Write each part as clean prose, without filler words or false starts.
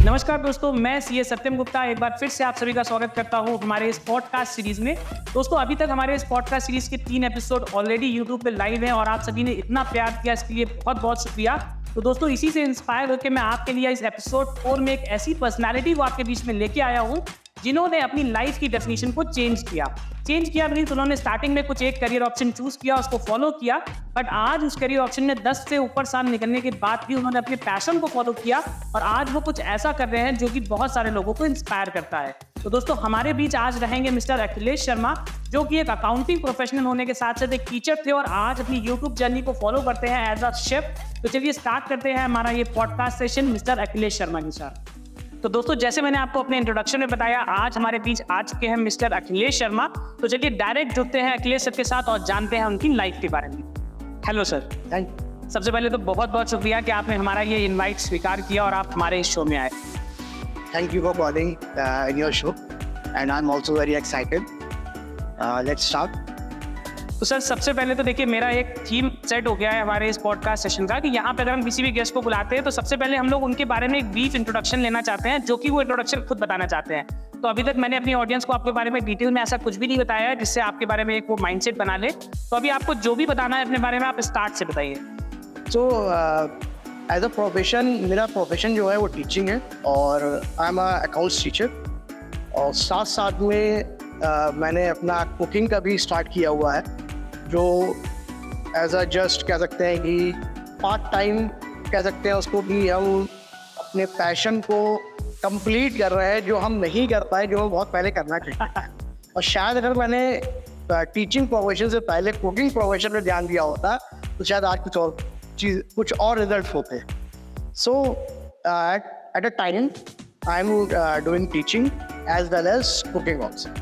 नमस्कार दोस्तों, मैं सीए सत्यम गुप्ता एक बार फिर से आप सभी का स्वागत करता हूं हमारे इस पॉडकास्ट सीरीज में। दोस्तों, अभी तक हमारे इस पॉडकास्ट सीरीज के 3 एपिसोड ऑलरेडी यूट्यूब पे लाइव हैं और आप सभी ने इतना प्यार किया, इसके लिए बहुत बहुत शुक्रिया। तो दोस्तों, इसी से इंस्पायर होकर मैं आपके लिए इस एपिसोड 4 में एक ऐसी पर्सनैलिटी को आपके बीच में लेके आया हूँ जिन्होंने अपनी लाइफ की डेफिनेशन को चेंज किया मीन्स उन्होंने स्टार्टिंग में कुछ एक करियर ऑप्शन चूज किया, उसको फॉलो किया, बट आज उस करियर ऑप्शन में 10 से ऊपर साल निकलने के बाद भी उन्होंने अपने पैशन को फॉलो किया और आज वो कुछ ऐसा कर रहे हैं जो कि बहुत सारे लोगों को इंस्पायर करता है। तो दोस्तों, हमारे बीच आज रहेंगे मिस्टर अखिलेश शर्मा, जो कि एक अकाउंटिंग प्रोफेशनल होने के साथ साथ एक टीचर थे और आज अपनी यूट्यूब जर्नी को फॉलो करते हैं एज अ शेफ। तो चलिए स्टार्ट करते हैं हमारा ये podcast session mister Akhilesh Sharma के साथ। तो दोस्तों, जैसे मैंने आपको अपने इंट्रोडक्शन में बताया, आज हमारे बीच आ चुके हैं मिस्टर अखिलेश शर्मा। तो चलिए डायरेक्ट जुड़ते हैं अखिलेश सर के साथ और जानते हैं उनकी लाइफ के बारे में। Hello sir. Thank you. सबसे पहले तो बहुत बहुत शुक्रिया कि आपने हमारा ये इनवाइट स्वीकार किया और आप हमारे इस शो में आए। Thank you for calling in your show, and I'm also very excited. Let's start. तो सर, सबसे पहले तो देखिए, मेरा एक थीम सेट हो गया है हमारे इस पॉडकास्ट सेशन का कि यहाँ पे अगर हम किसी भी गेस्ट को बुलाते हैं तो सबसे पहले हम लोग उनके बारे में एक ब्रीफ इंट्रोडक्शन लेना चाहते हैं, जो कि वो इंट्रोडक्शन खुद बताना चाहते हैं। तो अभी तक मैंने अपनी ऑडियंस को आपके बारे में डिटेल में ऐसा कुछ भी नहीं बताया है जिससे आपके बारे में एक वो माइंडसेट बना ले। तो अभी आपको जो भी बताना है अपने बारे में, आप स्टार्ट से बताइए। So, एज अ प्रोफेशन, मेरा प्रोफेशन जो है वो टीचिंग है और आई एम अकाउंट्स टीचर। और साथ साथ में मैंने अपना कुकिंग का भी स्टार्ट किया हुआ है, जो एज अ जस्ट कह सकते हैं कि पार्ट टाइम कह सकते हैं उसको, कि हम अपने पैशन को कंप्लीट कर रहे हैं जो हम नहीं कर पाए, जो हम बहुत पहले करना चाहिए। और शायद अगर मैंने टीचिंग प्रोफेशन से पहले कुकिंग प्रोफेशन में ध्यान दिया होता तो शायद आज कुछ और रिजल्ट होते। So at a time I am doing teaching as well as cooking also.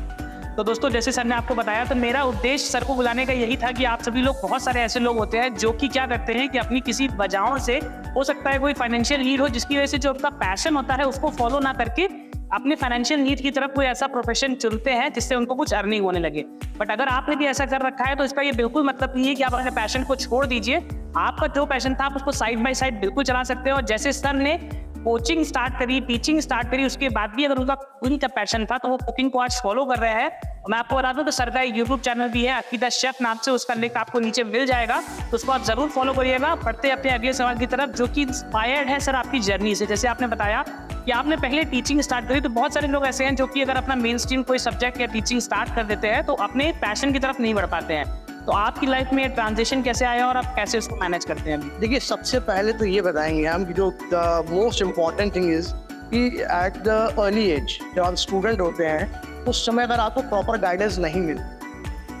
तो दोस्तों, जैसे सर ने आपको बताया, तो मेरा उद्देश्य सर को बुलाने का यही था कि आप सभी लोग, बहुत सारे ऐसे लोग होते हैं जो कि क्या करते हैं कि अपनी किसी वजहों से, हो सकता है कोई फाइनेंशियल नीड हो जिसकी वजह से जो उनका पैशन होता है उसको फॉलो ना करके अपने फाइनेंशियल नीड की तरफ कोई ऐसा प्रोफेशन चुनते हैं जिससे उनको कुछ अर्निंग होने लगे। बट अगर आपने भी ऐसा कर रखा है तो इसका ये बिल्कुल मतलब नहीं है कि आप अपने पैशन को छोड़ दीजिए। आपका जो पैशन था आप उसको साइड बाय साइड बिल्कुल चला सकते हो। और जैसे सर ने कोचिंग स्टार्ट करी, टीचिंग स्टार्ट करी, उसके बाद भी अगर उनका कुकिंग का पैशन था तो वो कुकिंग को आज फॉलो कर रहे हैं। और मैं आपको बता दूं, तो सर का यूट्यूब चैनल भी है अकीदा शेफ नाम से, उसका लिंक आपको नीचे मिल जाएगा, तो उसको आप जरूर फॉलो करिएगा। बढ़ते अपने अगले सवाल की तरफ, जो कि इंस्पायर्ड है सर आपकी जर्नी से। जैसे आपने बताया कि आपने पहले टीचिंग स्टार्ट करी, तो बहुत सारे लोग ऐसे हैं जो कि अगर अपना मेन स्ट्रीम कोई सब्जेक्ट या टीचिंग स्टार्ट कर देते हैं तो अपने पैशन की तरफ नहीं बढ़ पाते हैं। तो आपकी लाइफ में ट्रांजिशन कैसे आया और आप कैसे उसको मैनेज करते हैं? देखिए, सबसे पहले तो ये बताएंगे हम कि जो the most important thing is कि एट द अर्ली एज जब हम स्टूडेंट होते हैं उस समय अगर आपको प्रॉपर गाइडेंस नहीं मिलती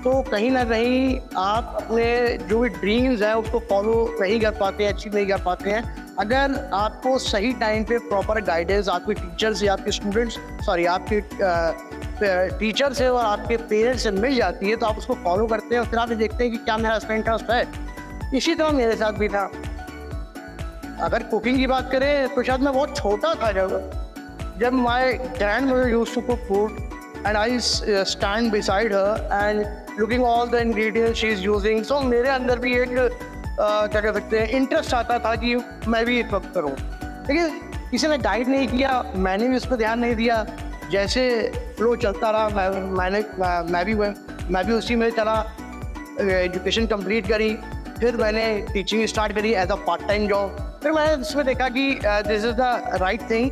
तो कहीं ना कहीं आप अपने जो भी ड्रीम्स हैं उसको फॉलो नहीं कर पाते हैं, अचीव नहीं कर पाते हैं। अगर आपको सही टाइम पे प्रॉपर गाइडेंस आपके टीचर से, आपके स्टूडेंट्स आपके टीचर से और आपके पेरेंट्स से मिल जाती है तो आप उसको फॉलो करते हैं और फिर आप देखते हैं कि क्या मेरा इसमें इंटरेस्ट है। इसी तरह मेरे साथ भी था। अगर कुकिंग की बात करें तो शायद मैं बहुत छोटा था जब my grandmother used to cook food and I stand beside her and looking all the ingredients she is using. So मेरे अंदर भी एक क्या कह सकते हैं इंटरेस्ट आता था कि मैं भी कुक करूँ, लेकिन किसी ने गाइड नहीं किया, मैंने भी उस पर ध्यान नहीं दिया। जैसे फ्लो चलता रहा, मैं भी उसी में चला, एजुकेशन कंप्लीट करी, फिर मैंने टीचिंग स्टार्ट करी as a part time job. फिर मैंने इसमें देखा कि this is the right thing,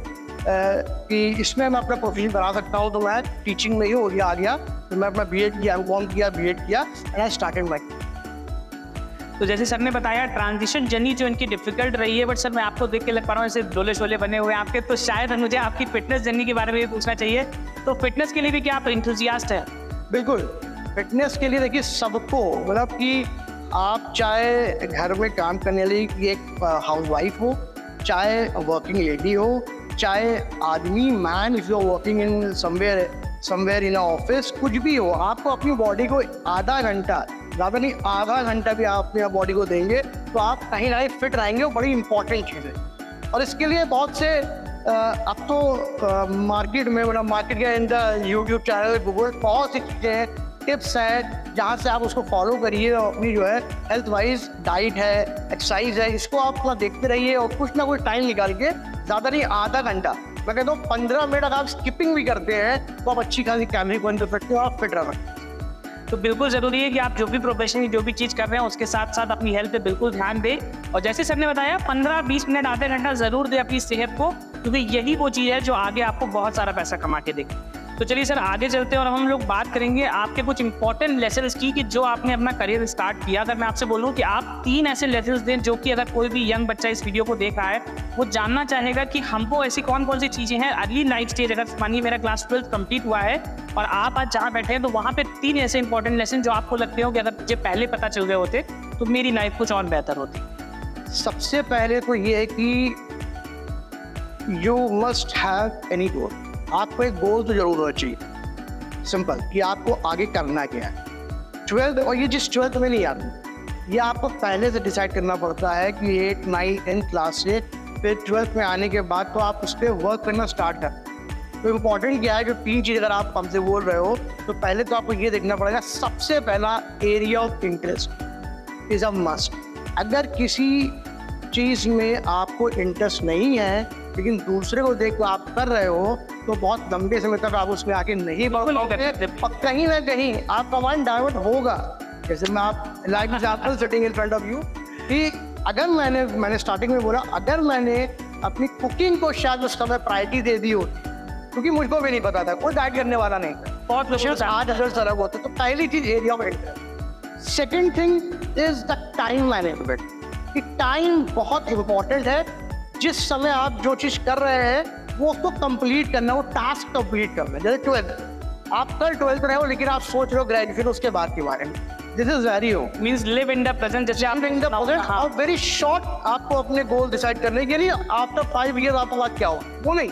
कि इसमें मैं अपना प्रोफेशन बना सकता हूँ, तो मैं टीचिंग में ही आ गया। फिर मैं अपना बीएड किया, एमकॉम किया, बीएड किया एंड आई स्टार्टेड माय। तो जैसे सर ने बताया, ट्रांजिशन जर्नी जो इनकी डिफिकल्ट रही है, बट सर मैं आपको देख के लग पा रहा हूँ ऐसे डोले शोले बने हुए हैं आपके, तो शायद मुझे आपकी फिटनेस जर्नी के बारे में भी पूछना चाहिए। तो फिटनेस के लिए भी क्या आप इंथुजियास्ट हैं? बिल्कुल, फिटनेस के लिए देखिए सबको, मतलब कि आप चाहे घर में काम करने वाली एक हाउसवाइफ हो, चाहे वर्किंग लेडी हो, चाहे आदमी man, if you are working in somewhere in office, कुछ भी हो, आपको अपनी बॉडी को आधा घंटा, ज़्यादा नहीं, आधा घंटा भी आप अपनी बॉडी को देंगे तो आप कहीं ना कहीं फिट रहेंगे। वो बड़ी इंपॉर्टेंट चीज़ है। और इसके लिए बहुत से अब तो मार्केट में, मतलब मार्केट के अंदर यूट्यूब चैनल, गूगल, बहुत सी चीज़ें हैं टिप्स है जहाँ से आप उसको फॉलो करिए और अपनी जो है हेल्थ वाइज डाइट है, एक्सरसाइज है, इसको आप अपना देखते रहिए और कुछ ना कुछ टाइम निकाल के, ज़्यादा नहीं आधा घंटा, मैं कहता हूँ 15 मिनट अगर आप स्किपिंग भी करते हैं तो आप अच्छी खासी कैलोरी बर्न कर सकते हो, आप फिट रह सकते हो। तो बिल्कुल ज़रूरी है कि आप जो भी प्रोफेशनली जो भी चीज़ कर रहे हैं उसके साथ साथ अपनी हेल्थ पे बिल्कुल ध्यान दें। और जैसे सर ने बताया 15-20 मिनट आधे घंटा ज़रूर दें अपनी सेहत को, क्योंकि यही वो चीज़ है जो आगे आपको बहुत सारा पैसा कमा के देगी। तो चलिए सर आगे चलते हैं और हम लोग बात करेंगे आपके कुछ इंपॉर्टेंट लेसन्स की कि जो आपने अपना करियर स्टार्ट किया। अगर मैं आपसे बोलूं कि आप 3 ऐसे लेसन्स दें जो कि अगर कोई भी यंग बच्चा इस वीडियो को देख रहा है वो जानना चाहेगा कि हमको ऐसी कौन कौन सी चीज़ें हैं अर्ली लाइफ स्टेज, अगर मानिए मेरा क्लास 12 कंप्लीट हुआ है और आप आज जहाँ बैठे हैं तो वहाँ पे 3 ऐसे इंपॉर्टेंट लेसन जो आपको लगते हो कि अगर मुझे पहले पता चल गए होते तो मेरी लाइफ कुछ और बेहतर होती। सबसे पहले तो ये है कि यू मस्ट हैव एनी गोल, आपको एक गोल तो जरूर होना चाहिए, सिंपल, कि आपको आगे करना क्या है। 12th, और ये जिस 12th में नहीं आती, ये आपको पहले से डिसाइड करना पड़ता है कि 8, 9, 10 क्लास से फिर 12th में आने के बाद तो आप उस पर वर्क करना स्टार्ट कर। तो इम्पॉर्टेंट क्या है, जो 3 चीज़ अगर आप हमसे बोल रहे हो तो पहले तो आपको ये देखना पड़ेगा, सबसे पहला area of interest is a must. अगर किसी चीज़ में आपको इंटरेस्ट नहीं है लेकिन दूसरे को देख कर आप कर रहे हो तो बहुत लंबे समय तक आप उसमें आगे नहीं बढ़ पाओगे और कहीं ना कहीं आपका माइंड डाइवर्ट होगा। जैसे मैं आप like example sitting in front of you कि अगर मैंने स्टार्टिंग में बोला, अगर मैंने अपनी कुकिंग को शायद उस समय प्रायोरिटी दे दी होती, क्योंकि मुझको भी नहीं पता था, कोई गाइड करने वाला नहीं था, बहुत लोग आज रिजल्ट अलग होते। तो पहली चीज area of interest. Second thing is the time management, कि टाइम बहुत इंपॉर्टेंट है। जिस समय आप जो चीज़ कर रहे हैं वो उसको कंप्लीट करना, वो टास्क कंप्लीट करना है। जैसे 12th, आप कल 12th रहे हो लेकिन आप सोच रहे हो ग्रेजुएशन उसके बाद के बारे में, दिस इज वेरी हो means live in the present. जैसे आप इन द प्रेजेंट और वेरी शॉर्ट आपको अपने गोल डिसाइड करने के लिए आफ्टर 5 ईयर आपके बाद क्या हो, वो नहीं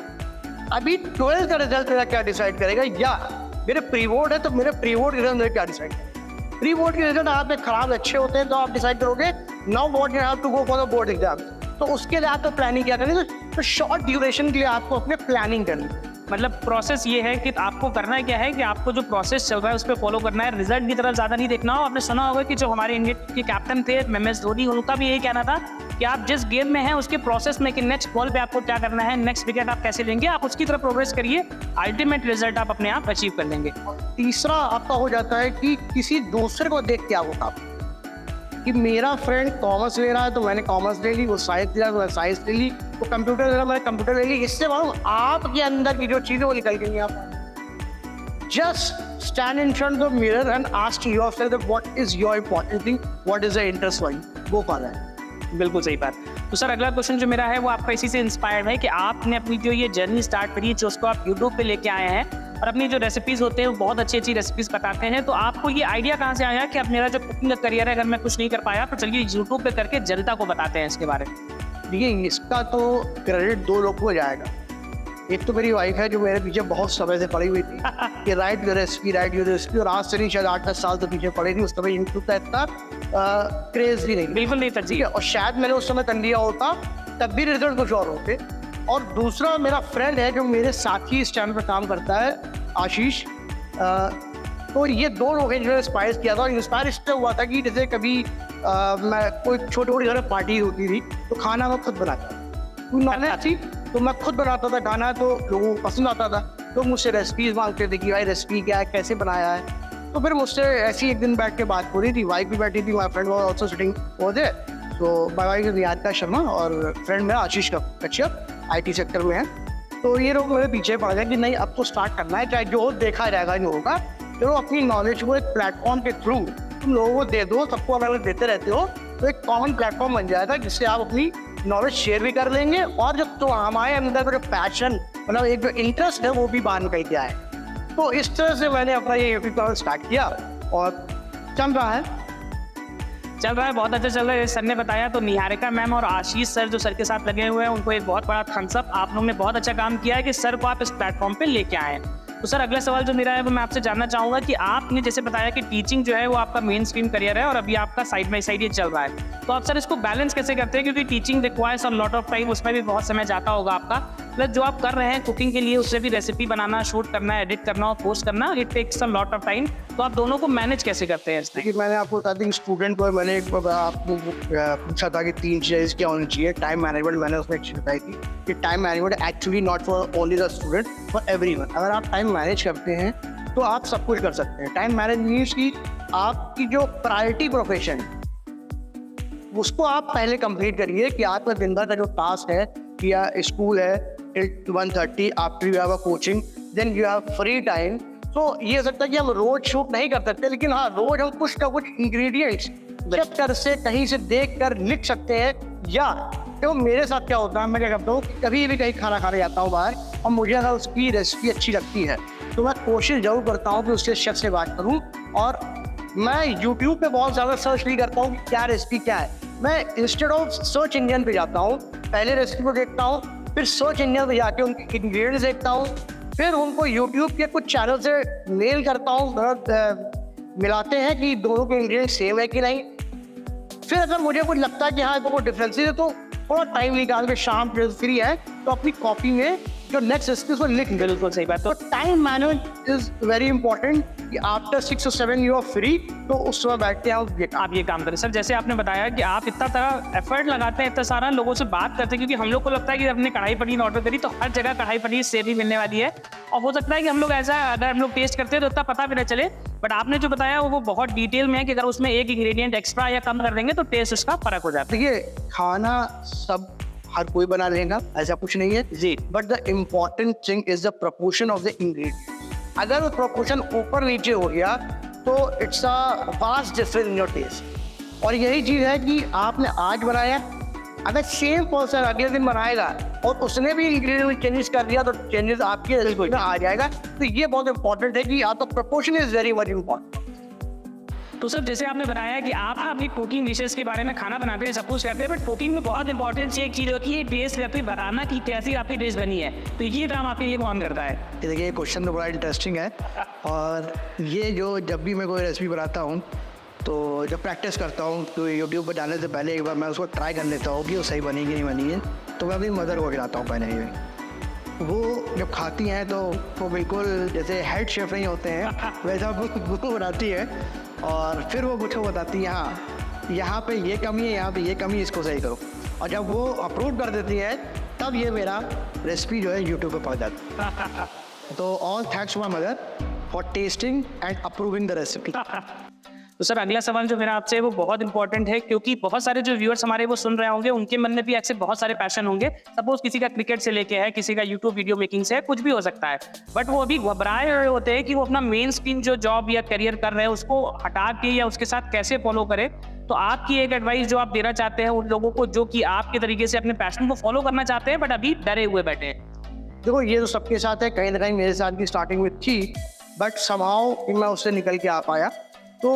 अभी 12th का रिजल्ट मेरा क्या डिसाइड करेगा, या मेरे प्री बोर्ड है तो मेरे प्री बोर्ड के रिजल्ट मेरे क्या डिसाइड करेगा। प्री बोर्ड के रिजल्ट आप में खराब अच्छे होते हैं तो आप डिसाइड करोगे now what you have to go for the board exam, तो उसके लिए आपको प्लानिंग क्या करनी है। तो शॉर्ट ड्यूरेशन के लिए आपको अपने प्लानिंग करनी है। मतलब प्रोसेस ये है कि आपको करना क्या है कि आपको जो प्रोसेस चल रहा है उस पर फॉलो करना है, रिजल्ट की तरफ ज़्यादा नहीं देखना हो। आपने सुना होगा कि जो हमारे इंडिया के कैप्टन थे MS धोनी, उनका भी यही कहना था कि आप जिस गेम में हैं उसके प्रोसेस में कि नेक्स्ट बॉल पे आपको क्या करना है, नेक्स्ट विकेट आप कैसे लेंगे, आप उसकी तरफ प्रोग्रेस करिए, अल्टीमेट रिजल्ट आप अपने आप अचीव कर लेंगे। तीसरा आपका हो जाता है कि किसी दूसरे को देख क्या होता, कि मेरा फ्रेंड कॉमर्स ले रहा है तो मैंने कॉमर्स ले ली, वो साइंस ले रहा है तो मैंने साइंस ले ली, वो कंप्यूटर ले रहा है मैंने कंप्यूटर ले ली। इससे मालूम आपके अंदर की जो चीज़ें वो निकल गई। आप just stand in front of mirror and ask yourself that what is your important thing, what is the interest one, वो पाना है। बिल्कुल सही बात। तो सर अगला क्वेश्चन जो मेरा है वो आपका इसी से इंस्पायर्ड है कि आपने अपनी जो ये जर्नी स्टार्ट करी जो उसको आप यूट्यूब पे लेके आए हैं और अपनी जो रेसिपीज़ होते हैं वो बहुत अच्छी अच्छी रेसिपीज़ बताते हैं, तो आपको ये आइडिया कहाँ से आया कि अब मेरा जो कुकिंग का करियर है अगर मैं कुछ नहीं कर पाया तो चलिए यूट्यूब पे करके जनता को बताते हैं इसके बारे में। देखिए इसका तो क्रेडिट 2 लोग को जाएगा। एक तो मेरी वाइफ है जो मेरे पीछे बहुत समय से पड़ी हुई थी कि राइट योर रेसिपी, और आज से नहीं शायद 8-10 साल से पीछे पड़ी थी। उस समय यूट्यूब का इतना क्रेज भी नहीं, बिल्कुल नहीं था जी। और शायद मैंने उस समय कर लिया होता तब भी रिजल्ट कुछ और होते। और दूसरा मेरा फ्रेंड है जो मेरे साथ ही इस चैनल पर काम करता है, आशीष। तो ये 2 लोग हैं जिन्होंने इंस्पायर किया था। और इंस्पायर इससे हुआ था कि जैसे कभी मैं कोई छोटी मोटी घर में पार्टी होती थी तो खाना मैं खुद बनाता था, नॉलेज थी तो मैं खुद बनाता था खाना, तो लोगों को पसंद आता था। तो मुझसे रेसिपीज मांगते थे कि भाई रेसिपी क्या है, कैसे बनाया है। तो फिर मुझसे ऐसी एक दिन बैठ के बात हो रही थी, वाइफ भी बैठी थी, my friend was also sitting over there. तो my wife is Niharika Sharma और फ्रेंड मेरा आशीष कश्यप, IT सेक्टर में है। तो ये लोग मेरे पीछे पड़ गए कि नहीं अब तो स्टार्ट करना है, चाहे जो देखा जाएगा नहीं होगा, तो अपनी नॉलेज को एक प्लेटफॉर्म के थ्रू तुम लोगों को दे दो, सबको अलग देते रहते हो तो एक कॉमन प्लेटफॉर्म बन जाएगा जिससे आप अपनी नॉलेज शेयर भी कर लेंगे और जो तो हमारे अंदर जो पैशन मतलब एक जो इंटरेस्ट है वो भी बाहर निकल के आए। तो इस तरह से मैंने अपना ये यूट्यूब चैनल स्टार्ट किया और चल रहा है, बहुत अच्छा चल रहा है। सर ने बताया तो निहारिका मैम और आशीष सर जो सर के साथ लगे हुए हैं उनको एक बहुत बड़ा थम्स अप, आप लोगों ने बहुत अच्छा काम किया है कि सर को आप इस प्लेटफॉर्म पे लेके आए हैं। तो सर अगला सवाल जो मेरा है वो मैं आपसे जानना चाहूँगा कि आपने जैसे बताया कि टीचिंग जो है वो आपका मेन स्ट्रीम करियर है और अभी आपका साइड बाई साइड ये चल रहा है, तो आप सर इसको बैलेंस कैसे करते हैं, क्योंकि teaching requires a lot of time, उसमें भी बहुत समय जाता होगा आपका, प्लस जो आप कर रहे हैं कुकिंग के लिए, उससे भी रेसिपी बनाना, शूट करना, एडिट करना और पोस्ट करना, it takes a lot of time. तो आप दोनों को मैनेज कैसे करते हैं? देखिए, मैंने आपको बता दी स्टूडेंट को मैंने आपको पूछा था कि 3 चीज़ क्या होनी चाहिए। टाइम मैनेजमेंट मैंने उसमें एक चीज़ बताई थी कि time management actually not for only the student, for everyone. अगर आप टाइम मैनेज करते हैं तो आप सब कुछ कर सकते हैं। टाइम मैनेज मीन्स कि आपकी जो प्रायोरिटी प्रोफेशन उसको आप पहले कंप्लीट करिए कि आपका दिन भर का जो टास्क है, या स्कूल है till 1:30, after you have a coaching, then you have free time. तो ये हो सकता है कि हम रोज शूट नहीं कर सकते, लेकिन हाँ, रोज हम कुछ ना कुछ इंग्रेडिएंट्स चेक कर से, कहीं से देख कर लिख सकते हैं। या तो मेरे साथ क्या होता है, मैं क्या करता हूँ, कभी भी कहीं खाना खाने जाता हूँ बाहर और मुझे अगर उसकी रेसिपी अच्छी लगती है तो मैं कोशिश जरूर करता हूँ कि उसके शेफ से बात करूँ। और मैं यूट्यूब पे बहुत ज़्यादा सर्च नहीं करता हूँ कि क्या रेसिपी क्या है। मैं इंस्टेड ऑफ सर्च इंजन पे जाता हूँ, पहले रेसिपी को देखता हूँ, फिर सर्च इंजन पे जाके उनके इंग्रेडिएंट्स देखता हूँ, फिर उनको यूट्यूब के कुछ चैनल से मेल करता हूँ, मिलाते हैं कि दोनों के इंग्रेडिएंट सेम है कि नहीं। फिर अगर मुझे कुछ लगता है कि हाँ तो डिफरेंसेस है, तो थोड़ा टाइम निकाल के शाम पे फ्री है तो अपनी कॉपी में जो नेक्स्ट रेसिपी उसको लिख। बिल्कुल सही बात। तो time management is very important कि after 6 or 7 you are free, तो उस समय बैठ के आप ये काम करें। सर, जैसे आपने बताया कि आप इतना तरह एफर्ट लगाते हैं, इतना सारा लोगों से बात करते हैं, क्योंकि हम लोग को लगता है कि अपने कढ़ाई पनीर ऑर्डर करी तो हर जगह कढ़ाई पनीर सेम ही मिलने वाली है, और हो सकता है कि हम लोग ऐसा अगर हम लोग टेस्ट करते हैं तो इतना पता भी ना चले। बट आपने जो बताया वो बहुत डिटेल में है कि अगर उसमें एक इंग्रेडिएंट एक्स्ट्रा या कम कर देंगे तो टेस्ट उसका फर्क हो जाता है। देखिए, खाना सब हर कोई बना लेगा, ऐसा कुछ नहीं है जी। But the important thing is the proportion of the ingredient. अगर वो प्रपोर्शन ऊपर नीचे हो गया तो it's a vast difference in your taste. और यही चीज़ है कि आपने आज बनाया, अगर सेम पर्सन अगले दिन बनाएगा और उसने भी इंग्रेडिएंट चेंजेस कर दिया तो चेंजेस आपके रेसिपी में आ जाएगा। तो ये बहुत इंपॉर्टेंट है कि आपका proportion is very very important. तो सर, जैसे आपने बताया कि आप अपनी कुकिंग डिशेस के बारे में खाना बनाते हैं, सब कुछ करते हैं, बट कुकिंग में बहुत इंपॉर्टेंट एक चीज़ होती है टेस्ट करते बनाना की कैसी आपकी डिश बनी है, तो ये काम आपके लिए कौन करता है? देखिए, क्वेश्चन तो बड़ा इंटरेस्टिंग है। और ये जो जब भी मैं कोई रेसिपी बनाता हूँ तो जब प्रैक्टिस करता हूँ तो यूट्यूब पर डालने से पहले एक बार मैं उसको ट्राई कर लेता हूँ कि वो सही बनी कि नहीं बनी है। तो मैं अपनी मदर को खिलाता हूँ पहले ही। वो जब खाती हैं तो वो बिल्कुल जैसे हेड शेफ नहीं होते हैं वैसा वो बनाती है, और फिर वो मुझको बताती है हाँ यहाँ पे ये कमी है, यहाँ पे ये कमी है, इसको सही करो। और जब वो अप्रूव कर देती है तब ये मेरा रेसिपी जो है यूट्यूब पे पहुँच जाती है। तो all thanks to my mother for testing and approving the recipe. तो सर, अगला सवाल जो मेरा आपसे है वो बहुत इंपॉर्टेंट है, क्योंकि बहुत सारे जो व्यूअर्स हमारे वो सुन रहे होंगे, उनके मन में भी ऐसे बहुत सारे पैशन होंगे। सपोज किसी का क्रिकेट से लेके है, किसी का यूट्यूब वीडियो मेकिंग से है, कुछ भी हो सकता है, बट वो अभी घबराए हुए होते हैं कि वो अपना मेन स्ट्रीम जो जॉब या करियर कर रहे हैं उसको हटा के या उसके साथ कैसे फॉलो करें। तो आपकी एक एडवाइस जो आप देना चाहते हैं उन लोगों को जो कि आपके तरीके से अपने पैशन को फॉलो करना चाहते हैं बट अभी डरे हुए बैठे हैं? देखो, ये तो सबके साथ है, कहीं ना कहीं मेरे साथ भी स्टार्टिंग में थी, बट समहाउ मैं उससे निकल के आ पाया। तो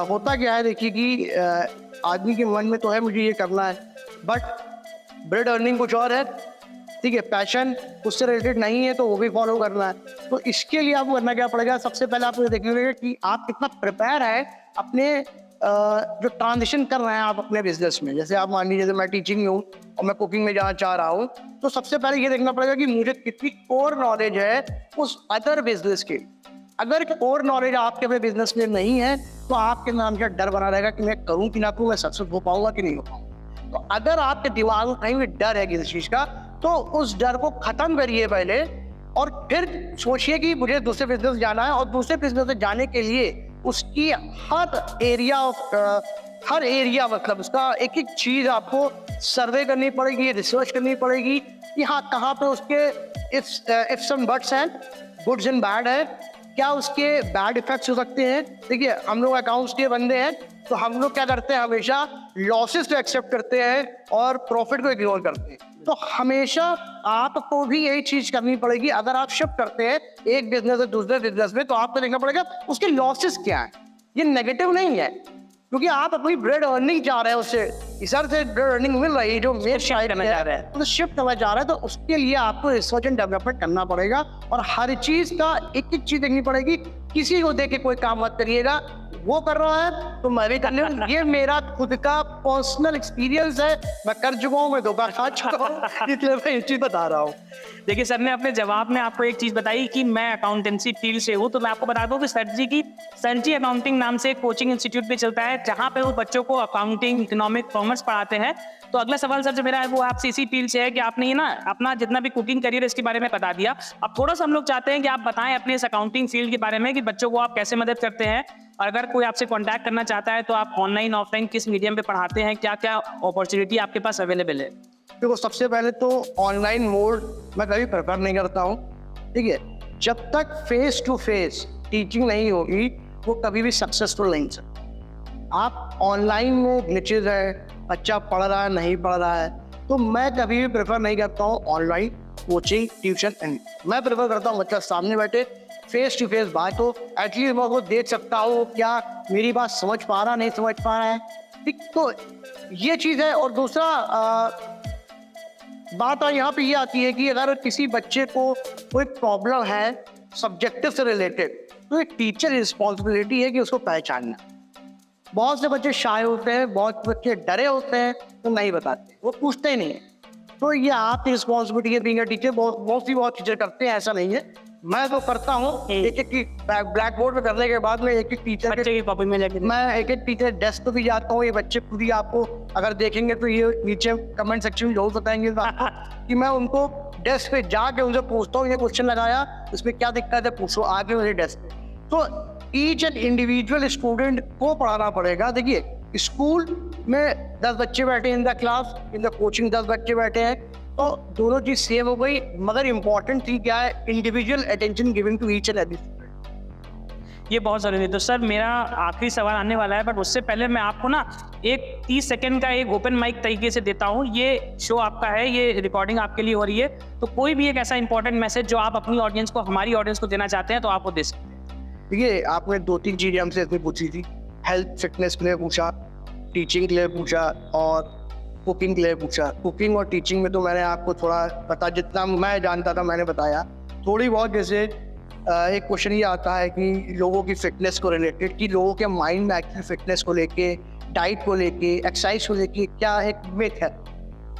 होता क्या है, देखिए कि आदमी के मन में तो है मुझे ये करना है, बट ब्रेड अर्निंग कुछ और है, ठीक है, पैशन उससे रिलेटेड नहीं है तो वो भी फॉलो करना है। तो इसके लिए आपको करना क्या पड़ेगा, सबसे पहले आपको देखना कि आप कितना प्रिपेयर है अपने जो ट्रांजिशन कर रहे हैं आप अपने बिजनेस में। जैसे आप मान लीजिए, जैसे मैं टीचिंग में हूँ और मैं कुकिंग में जाना चाह रहा हूँ, तो सबसे पहले ये देखना पड़ेगा कि मुझे कितनी कोर नॉलेज है उस अदर बिजनेस की। अगर कोर नॉलेज आपके अपने बिजनेस में नहीं है तो आपके नाम का डर बना रहेगा कि मैं करूं कि ना करूं, मैं सक्सेस हो पाऊंगा कि नहीं हो पाऊंगा। तो अगर आपके दिमाग में कहीं भी डर है किसी चीज का, तो उस डर को खत्म करिए पहले, और फिर सोचिए कि मुझे दूसरे बिजनेस जाना है, और दूसरे बिजनेस में जाने के लिए उसकी हर एरिया मतलब उसका एक एक चीज आपको सर्वे करनी पड़ेगी, रिसर्च करनी पड़ेगी कि हाँ कहाँ पे उसके इफ सम बट्स हैं, गुड्स एंड बैड है, क्या उसके बैड इफेक्ट्स हो सकते हैं। देखिए, हम लोग अकाउंट्स के बंदे हैं, तो हम लोग क्या करते हैं, हमेशा लॉसेस को एक्सेप्ट करते हैं और प्रॉफिट को इग्नोर करते हैं। तो हमेशा आपको भी यही चीज करनी पड़ेगी। अगर आप शिफ्ट करते हैं एक बिजनेस से दूसरे बिजनेस में, तो आपको देखना पड़ेगा उसके लॉसेस क्या है। ये नेगेटिव नहीं है, क्योंकि आप अपनी ब्रेड अर्निंग चाह रहे हैं, उससे इधर से ब्रेड अर्निंग मिल रही है जो मेरे शायद करना चाह रहे हैं, तो शिफ्ट करना चाह रहे हैं, तो उसके लिए आपको रिसर्च एंड डेवलपमेंट करना पड़ेगा, और हर चीज का एक एक चीज देखनी पड़ेगी किसी को देख के कोई काम मत करिएगा, वो कर रहा है तो मैं भी करने हूँ। ये मेरा खुद का पर्सनल एक्सपीरियंस है, मैं कर चुका हूँ, मैं दोबारा खा चुका हूँ, इसलिए मैं ये चीज बता रहा हूँ। देखिए सर ने अपने जवाब में आपको एक चीज बताई कि मैं अकाउंटेंसी फील्ड से हूँ, तो मैं आपको बता दूं कि सर जी अकाउंटिंग नाम से एक कोचिंग इंस्टीट्यूट भी चलता है जहाँ पे वो बच्चों को अकाउंटिंग, इकोनॉमिक, कॉमर्स पढ़ाते हैं। तो अगला सवाल सर जो मेरा है वो आपसे इसी फील्ड से है कि आपने ये ना अपना जितना भी कुकिंग करियर इसके बारे में बता दिया। अब थोड़ा सा हम लोग चाहते हैं कि आप बताएं अपने इस अकाउंटिंग फील्ड के बारे में कि बच्चों को आप कैसे मदद करते हैं, और अगर कोई आपसे कांटेक्ट करना चाहता है तो आप ऑनलाइन ऑफलाइन किस मीडियम पे पढ़ाते हैं, क्या क्या अपॉर्चुनिटी आपके पास अवेलेबल है? देखो, सबसे पहले तो ऑनलाइन मोड मैं कभी प्रेफर नहीं करता हूँ, ठीक है। जब तक फेस टू फेस टीचिंग नहीं होगी वो कभी भी सक्सेसफुल नहीं सकता। आप ऑनलाइन में ग्लिचेज है, बच्चा पढ़ रहा है नहीं पढ़ रहा है, तो मैं कभी भी प्रेफर नहीं करता हूँ ऑनलाइन कोचिंग ट्यूशन एंड। मैं प्रेफर करता हूँ बच्चा सामने बैठे, फेस टू फेस बात हो, एटलीस्ट मैं वो देख सकता हूँ क्या मेरी बात समझ पा रहा नहीं समझ पा रहा है, ठीक। तो ये चीज़ है। और दूसरा बात यहाँ पे ये आती है कि अगर किसी बच्चे को कोई प्रॉब्लम है सब्जेक्टिव से रिलेटेड, तो एक टीचर रिस्पॉन्सिबिलिटी है कि उसको पहचानना। बहुत से बच्चे शाय होते हैं, बहुत बच्चे डरे होते हैं, तो नहीं बताते, वो पूछते ही नहीं है। तो ये आपकी रिस्पॉन्सिबिलिटी है बीइंग अ टीचर। बहुत टीचर करते हैं, ऐसा नहीं है, मैं तो करता हूँ। एक एक की ब्लैक बोर्ड पे करने के बाद में एक एक टीचर बच्चे की कॉपी में लेके मैं एक एक टीचर डेस्क पे भी जाता हूँ। ये बच्चे खुद ही आपको अगर देखेंगे तो ये नीचे कमेंट सेक्शन में जरूर बताएंगे कि मैं उनको डेस्क पे जाके उनसे पूछता हूँ, ये क्वेश्चन लगाया इसमें क्या दिक्कत है, पूछो आगे मेरे डेस्क पे। तो ईच एंड इंडिविजुअल स्टूडेंट को पढ़ाना पड़ेगा। देखिए, स्कूल में 10 बच्चे बैठे in the class, in the coaching 10 बच्चे बैठे हैं, तो दोनों चीज सेम हो गई। मगर इंपॉर्टेंट चीज क्या है, individual attention giving to each and every student. ये बहुत जरूरी है। तो सर मेरा आखिरी सवाल आने वाला है, बट उससे पहले मैं आपको ना एक 30 सेकंड का एक ओपन माइक तरीके से देता हूँ। ये शो आपका है, ये रिकॉर्डिंग आपके लिए हो रही है, तो कोई भी एक ऐसा इंपॉर्टेंट मैसेज जो आप अपनी ऑडियंस को, हमारी ऑडियंस को देना चाहते हैं तो आप वो दे सकते हैं। देखिए, आपने 2-3 चीजें हमसे इसमें पूछी थी। हेल्थ फिटनेस के लिए पूछा, टीचिंग के लिए पूछा और कुकिंग के लिए पूछा। कुकिंग और टीचिंग में तो मैंने आपको थोड़ा बता, जितना मैं जानता था मैंने बताया। थोड़ी बहुत जैसे एक क्वेश्चन ये आता है कि लोगों की फिटनेस को रिलेटेड, कि लोगों के माइंड में एक्चुअली फिटनेस को लेके, डाइट को लेके, एक्सरसाइज को लेके क्या एक मिथ है,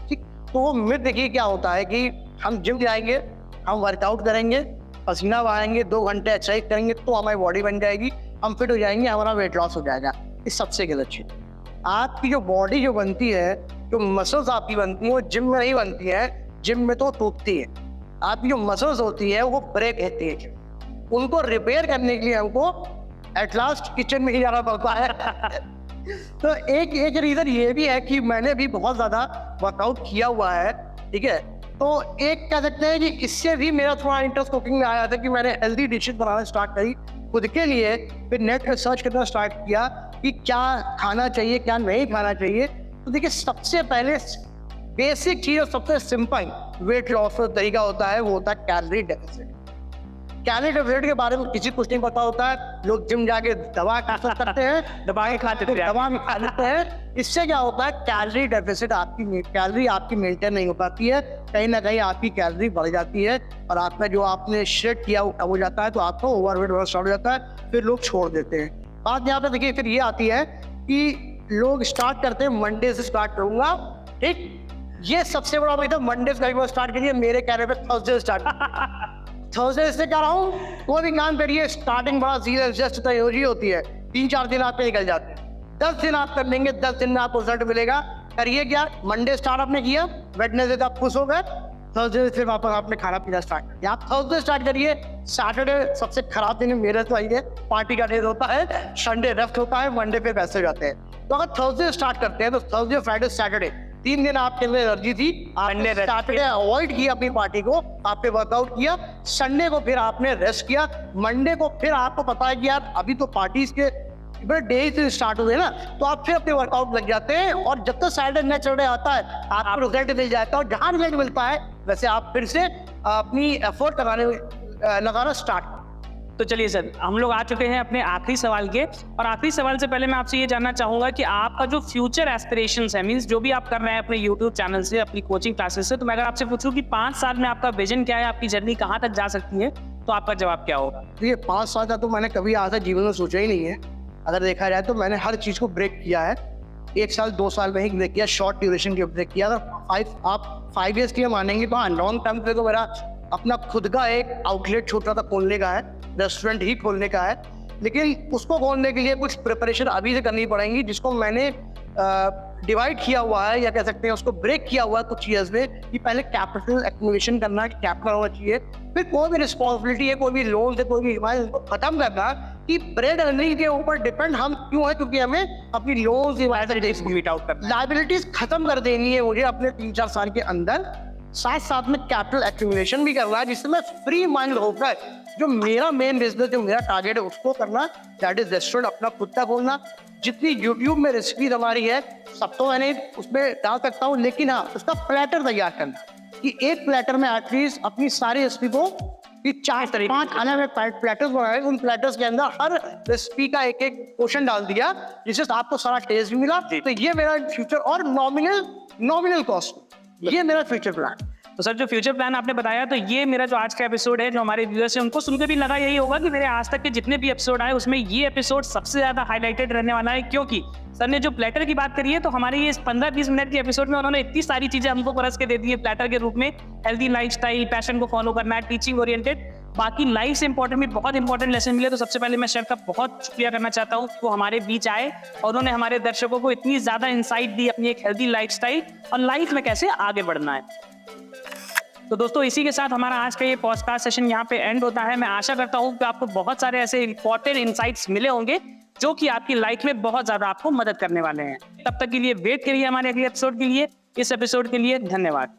ठीक। तो वो मिथ देखिए क्या होता है कि हम जिम जाएंगे, हम वर्कआउट करेंगे, पसीना बहाएंगे, 2 घंटे एक्सरसाइज करेंगे तो हमारी बॉडी बन जाएगी, हम फिट हो जाएंगे, हमारा वेट लॉस हो जाएगा। ये सबसे गलत चीज़। आपकी जो बॉडी जो बनती है, जो मसल्स आपकी बनती हैं, वो जिम में नहीं बनती है। जिम में तो टूटती है। आपकी जो मसल्स होती है वो ब्रेक रहती है। उनको रिपेयर करने के लिए हमको एट लास्ट किचन में ही जाना पड़ता है। तो एक रीज़न ये भी है कि मैंने भी बहुत ज़्यादा वर्कआउट किया हुआ है, ठीक है। तो एक कह सकते हैं कि इससे भी मेरा थोड़ा इंटरेस्ट कुकिंग में आया था कि मैंने हेल्दी डिशेज बनाना स्टार्ट करी खुद के लिए। फिर नेट पे सर्च करना स्टार्ट किया कि क्या खाना चाहिए, क्या नहीं खाना चाहिए। तो देखिए, सबसे पहले बेसिक चीज़ और सबसे सिंपल वेट लॉस का तरीका होता है, वो होता है कैलोरी डेफिसिट। कैलोरी डेफिसिट के बारे में किसी कुछ नहीं पता होता है। लोग जिम जाके दवा करते हैं, दवा खा लेते हैं। इससे क्या होता है, कैलोरी डेफिसिट कैलोरी आपकी मेंटेन नहीं हो पाती है। कहीं ना कहीं आपकी कैलोरी बढ़ जाती है और आपका जो आपने शेड किया वो हो जाता है, तो आपको ओवरवेट होना स्टार्ट हो जाता है। फिर लोग छोड़ देते हैं। बात यहाँ पे देखिए फिर ये आती है कि लोग स्टार्ट करते हैं मंडे से स्टार्ट करूंगा, ठीक। ये सबसे बड़ा मिथ है, मंडे से स्टार्ट करिए। मेरे कहने पे थर्सडे स्टार्ट थर्सडे से कह रहा हूँ, कोई भी काम करिए स्टार्टिंग बड़ा सीरियस जस्ट तैयारी होती है। 3-4 दिन आप पे निकल जाते हैं। 10 दिन आप कर लेंगे, 10 दिन में आपको रिजल्ट मिलेगा। करिए क्या, मंडे स्टार्ट आपने किया, वेडनेसडे से आप खुश हो गए, थर्सडे से वापस आपने खाना पीना स्टार्ट किया। आप थर्सडे स्टार्ट करिए। सैटरडे सबसे खराब दिन मेरे तो आइए, पार्टी का डे होता है, संडे रेस्ट होता है, मंडे पे पैसे जाते हैं। तो अगर थर्सडे स्टार्ट करते हैं तो थर्सडे, फ्राइडे, सैटरडे 3 दिन आपके लिए एनर्जी थी। आपने सैटरडे अवॉइड किया अपनी पार्टी को, आपने वर्कआउट किया। संडे को फिर आपने रेस्ट किया। मंडे को फिर आपको पता है कि यार अभी तो पार्टीज के डे से स्टार्ट हो गए ना, तो आप फिर अपने वर्कआउट लग जाते हैं। और जब तक सैटरडे नेक्स्ट सैटरडे आता है आपको रिजल्ट मिल जाता है। और जहाँ रिजल्ट मिलता है वैसे आप फिर से अपनी एफर्ट लगाना स्टार्ट। तो चलिए सर, हम लोग आ चुके हैं अपने आखिरी सवाल के, और आखिरी सवाल से पहले मैं आपसे ये जानना चाहूंगा कि आपका जो फ्यूचर एस्पिरेशंस है, मींस जो भी आप कर रहे हैं अपने यूट्यूब चैनल से, अपनी कोचिंग क्लासेस से, तो मैं अगर आपसे पूछूं कि 5 साल में आपका विजन क्या है, आपकी जर्नी कहाँ तक जा सकती है, तो आपका जवाब क्या होगा? तो ये 5 साल का तो मैंने कभी आज तक जीवन में सोचा ही नहीं है। अगर देखा जाए तो मैंने हर चीज़ को ब्रेक किया है। 1 साल 2 साल में ही ब्रेक किया, शॉर्ट ड्यूरेशन के ब्रेक किया। अगर आप 5 ईयर्स के लिए मानेंगे तो हाँ, लॉन्ग टर्म पे तो मेरा अपना खुद का एक आउटलेट छोटा सा खोलने का है, रेस्टोरेंट ही खोलने का है। लेकिन उसको खोलने के लिए कुछ प्रिपरेशन अभी से करनी पड़ेंगी, जिसको मैंने डिवाइड किया हुआ है, या कह सकते हैं उसको ब्रेक किया हुआ है कुछ चीज़ में, कि पहले कैपिटल एक्मुलेशन करना, कैपिटल होना चाहिए, फिर कोई भी रिस्पॉन्सिबिलिटी है, कोई भी लोन है, कोई भी ईएमआई खत्म करना, कि ब्रेड अर्निंग के ऊपर डिपेंड हम क्यों है, क्योंकि हमें अपनी लोन मीट आउट करना है। लाइबिलिटीज खत्म कर देनी है मुझे अपने 3-4 साल के अंदर। साथ साथ में कैपिटल एक्यूमुलेशन भी करना है, जिससे मैं फ्री माइंड होकर जो मेरा मेन बिजनेस, जो मेरा टारगेट है उसको करना, दैट इज रेस्टोरेंट अपना खुद का खोलना। जितनी यूट्यूब में रेसिपीज हमारी है सब तो मैंने उसमें डाल सकता हूँ, लेकिन हाँ उसका प्लेटर तैयार करना, कि एक प्लेटर में एटलीस्ट अपनी सारी रेसिपी को 4-5 अलग अलग प्लेटर्स बनाए, उन प्लेटर्स के अंदर हर रेसिपी का एक एक पोर्शन डाल दिया, जिससे आपको सारा टेस्ट भी मिला। तो ये मेरा फ्यूचर, और नॉमिनल कॉस्ट, ये मेरा फ्यूचर प्लान। तो सर, जो फ्यूचर प्लान आपने बताया, तो ये मेरा जो आज का एपिसोड है, जो हमारे व्यूअर्स हैं उनको सुनकर भी लगा यही होगा कि मेरे आज तक के जितने भी एपिसोड आए उसमें ये एपिसोड सबसे ज्यादा हाईलाइटेड रहने वाला है, क्योंकि सर ने जो प्लेटर की बात करी है, तो हमारे ये 15-20 मिनट के एपिसोड में उन्होंने इतनी सारी चीजें हमको परस के दे दी है प्लेटर के रूप में। हेल्दी लाइफस्टाइल, पैशन को फॉलो करना है, टीचिंग ओरिएंटेड, बाकी लाइफ से इंपॉर्टेंट भी बहुत इंपॉर्टेंट लेसन मिले। तो सबसे पहले मैं शेफ का बहुत शुक्रिया करना चाहता हूँ, वो हमारे बीच आए और उन्होंने हमारे दर्शकों को इतनी ज्यादा इंसाइट दी अपनी एक हेल्दी लाइफस्टाइल और लाइफ में कैसे आगे बढ़ना है। तो दोस्तों, इसी के साथ हमारा आज का ये पॉडकास्ट सेशन यहाँ पे एंड होता है। मैं आशा करता हूँ कि आपको बहुत सारे ऐसे इंपॉर्टेंट इंसाइट्स मिले होंगे जो कि आपकी लाइफ में बहुत ज्यादा आपको मदद करने वाले हैं। तब तक के लिए वेट करिए हमारे अगले एपिसोड के लिए। इस एपिसोड के लिए धन्यवाद।